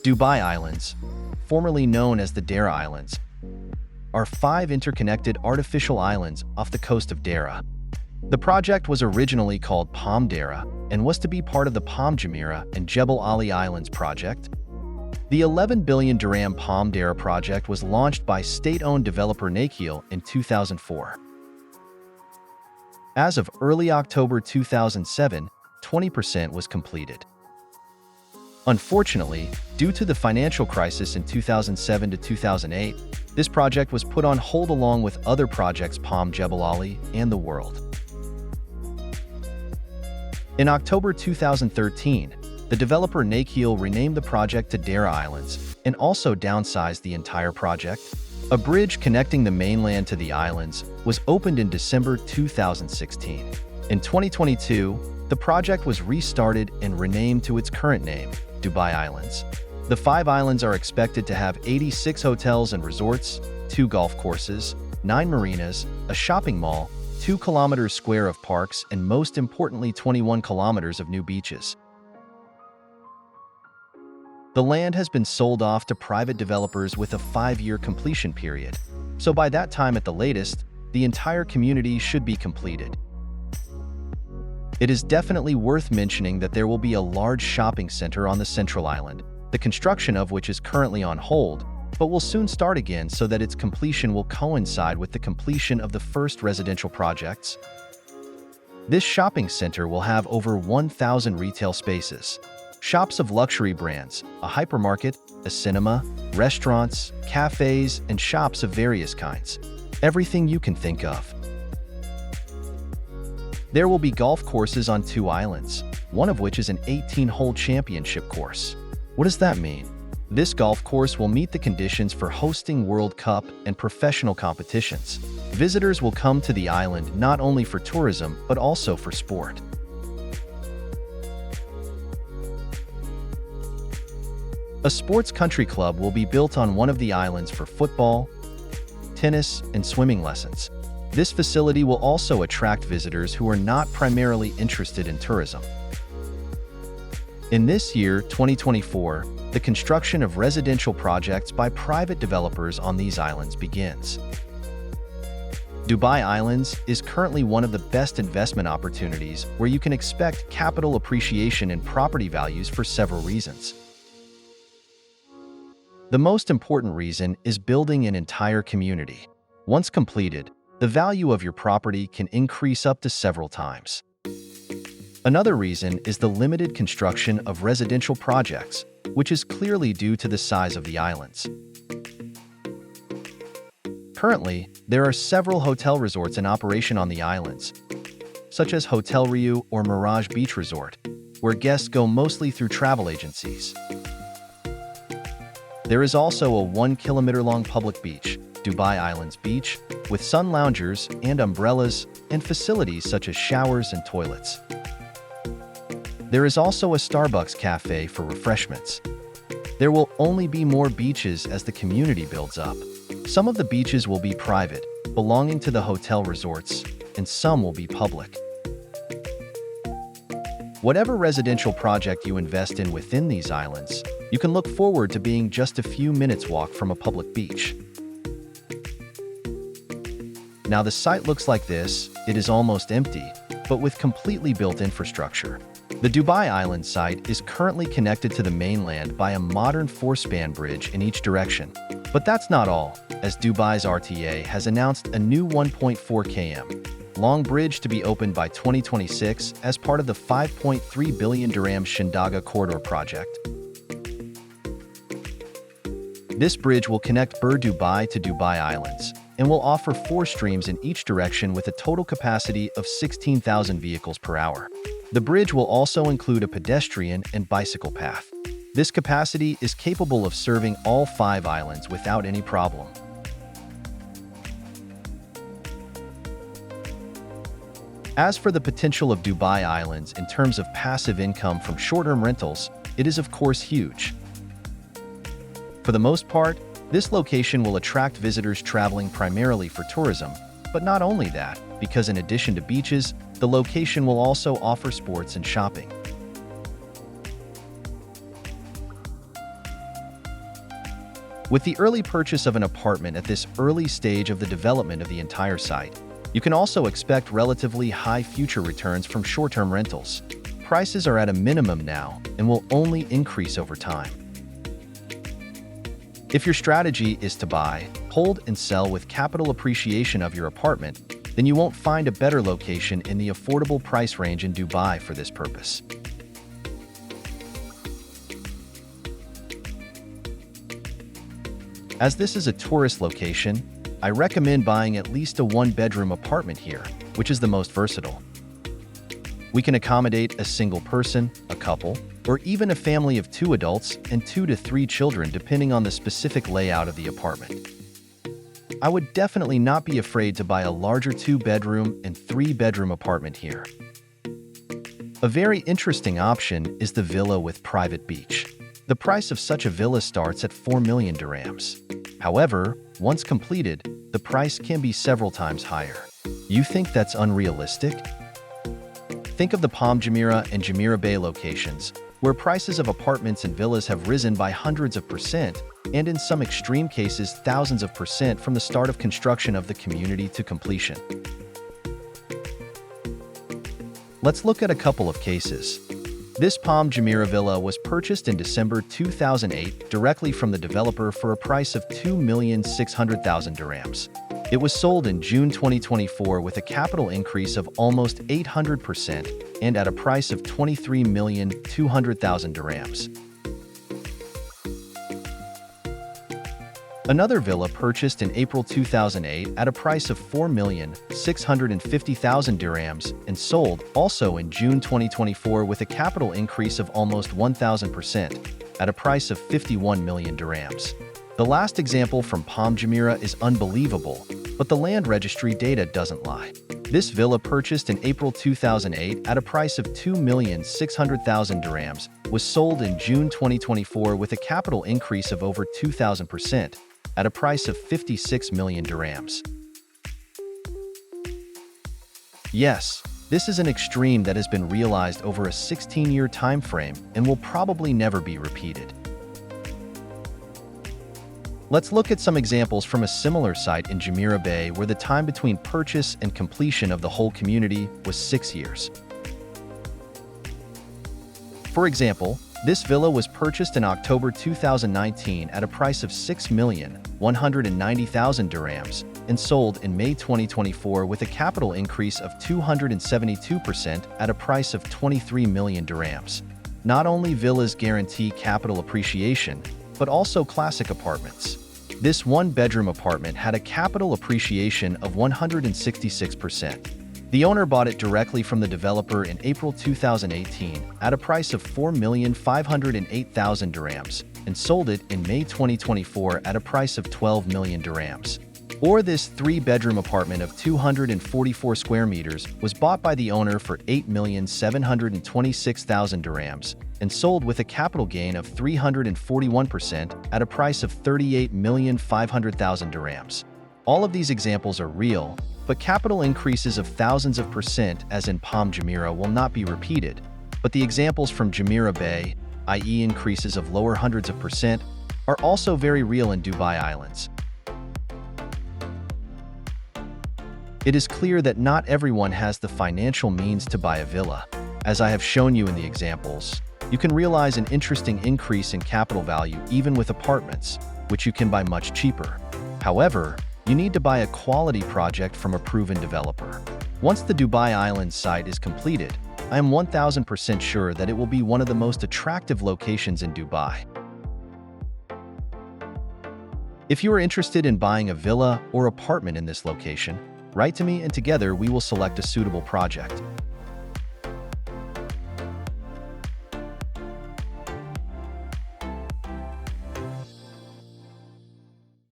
Dubai Islands, formerly known as the Deira Islands, are 5 interconnected artificial islands off the coast of Deira. The project was originally called Palm Deira and was to be part of the Palm Jumeirah and Jebel Islands project. The 11 billion dirham Palm Deira project was launched by state-owned developer Nakheel in 2004. As of early October 2007, 20% was completed. Unfortunately, due to the financial crisis in 2007 to 2008, this project was put on hold along with other projects Palm Jebel Ali and the world. In October 2013, the developer Nakheel renamed the project to Deira Islands and also downsized the entire project. A bridge connecting the mainland to the islands was opened in December 2016. In 2022, the project was restarted and renamed to its current name, Dubai Islands. The 5 islands are expected to have 86 hotels and resorts, 2 golf courses, 9 marinas, a shopping mall, 2 kilometers square of parks, and most importantly 21 kilometers of new beaches. The land has been sold off to private developers with a 5-year completion period, so by that time at the latest, the entire community should be completed. It is definitely worth mentioning that there will be a large shopping center on the central island, the construction of which is currently on hold, but will soon start again so that its completion will coincide with the completion of the first residential projects. This shopping center will have over 1,000 retail spaces, shops of luxury brands, a hypermarket, a cinema, restaurants, cafes, and shops of various kinds. Everything you can think of. There will be golf courses on 2 islands, one of which is an 18-hole championship course. What does that mean? This golf course will meet the conditions for hosting World Cup and professional competitions. Visitors will come to the island not only for tourism, but also for sport. A sports country club will be built on one of the islands for football, tennis, and swimming lessons. This facility will also attract visitors who are not primarily interested in tourism. In this year, 2024, the construction of residential projects by private developers on these islands begins. Dubai Islands is currently one of the best investment opportunities where you can expect capital appreciation in property values for several reasons. The most important reason is building an entire community. Once completed, the value of your property can increase up to several times. Another reason is the limited construction of residential projects, which is clearly due to the size of the islands. Currently, there are several hotel resorts in operation on the islands, such as Hotel Riu or Mirage Beach Resort, where guests go mostly through travel agencies. There is also a 1-kilometer-long public beach, Dubai Islands Beach, with sun loungers and umbrellas and facilities such as showers and toilets. There is also a Starbucks cafe for refreshments. There will only be more beaches as the community builds up. Some of the beaches will be private, belonging to the hotel resorts, and some will be public. Whatever residential project you invest in within these islands, you can look forward to being just a few minutes walk from a public beach. Now the site looks like this. It is almost empty, but with completely built infrastructure. The Dubai Island site is currently connected to the mainland by a modern 4-span bridge in each direction. But that's not all, as Dubai's RTA has announced a new 1.4 km long bridge to be opened by 2026 as part of the 5.3 billion dirham Shindaga Corridor project. This bridge will connect Bur Dubai to Dubai Islands and will offer 4 streams in each direction with a total capacity of 16,000 vehicles per hour. The bridge will also include a pedestrian and bicycle path. This capacity is capable of serving all 5 islands without any problem. As for the potential of Dubai Islands in terms of passive income from short-term rentals, it is of course huge. For the most part, this location will attract visitors traveling primarily for tourism, but not only that, because in addition to beaches, the location will also offer sports and shopping. With the early purchase of an apartment at this early stage of the development of the entire site, you can also expect relatively high future returns from short-term rentals. Prices are at a minimum now and will only increase over time. If your strategy is to buy, hold, and sell with capital appreciation of your apartment, then you won't find a better location in the affordable price range in Dubai for this purpose. As this is a tourist location, I recommend buying at least a one-bedroom apartment here, which is the most versatile. We can accommodate a single person, a couple, or even a family of 2 adults and 2 to 3 children depending on the specific layout of the apartment. I would definitely not be afraid to buy a larger 2-bedroom and 3-bedroom apartment here. A very interesting option is the villa with private beach. The price of such a villa starts at 4 million dirhams. However, once completed, the price can be several times higher. You think that's unrealistic? Think of the Palm Deira and Jumeirah Bay locations, where prices of apartments and villas have risen by hundreds of percent, and in some extreme cases thousands of percent from the start of construction of the community to completion. Let's look at a couple of cases. This Palm Deira villa was purchased in December 2008 directly from the developer for a price of 2,600,000 dirhams. It was sold in June 2024 with a capital increase of almost 800% and at a price of 23,200,000 dirhams. Another villa purchased in April 2008 at a price of 4,650,000 dirhams and sold also in June 2024 with a capital increase of almost 1,000% at a price of 51 million dirhams. The last example from Palm Deira is unbelievable, but the land registry data doesn't lie. This villa purchased in April 2008 at a price of 2,600,000 dirhams was sold in June 2024 with a capital increase of over 2,000% at a price of 56 million dirhams. Yes, this is an extreme that has been realized over a 16-year time frame and will probably never be repeated. Let's look at some examples from a similar site in Jumeirah Bay where the time between purchase and completion of the whole community was 6 years. For example, this villa was purchased in October 2019 at a price of 6,190,000 dirhams and sold in May 2024 with a capital increase of 272% at a price of 23 million dirhams. Not only villas guarantee capital appreciation, but also classic apartments. This one-bedroom apartment had a capital appreciation of 166%. The owner bought it directly from the developer in April 2018 at a price of 4,508,000 dirhams and sold it in May 2024 at a price of 12 million dirhams. Or this 3-bedroom apartment of 244 square meters was bought by the owner for 8,726,000 dirhams and sold with a capital gain of 341% at a price of 38,500,000 dirhams. All of these examples are real, but capital increases of thousands of percent as in Palm Deira will not be repeated, but the examples from Jumeirah Bay, i.e. increases of lower hundreds of percent, are also very real in Dubai Islands. It is clear that not everyone has the financial means to buy a villa. As I have shown you in the examples, you can realize an interesting increase in capital value even with apartments, which you can buy much cheaper. However, you need to buy a quality project from a proven developer. Once the Dubai Islands site is completed, I am 1,000% sure that it will be one of the most attractive locations in Dubai. If you are interested in buying a villa or apartment in this location, write to me and together we will select a suitable project.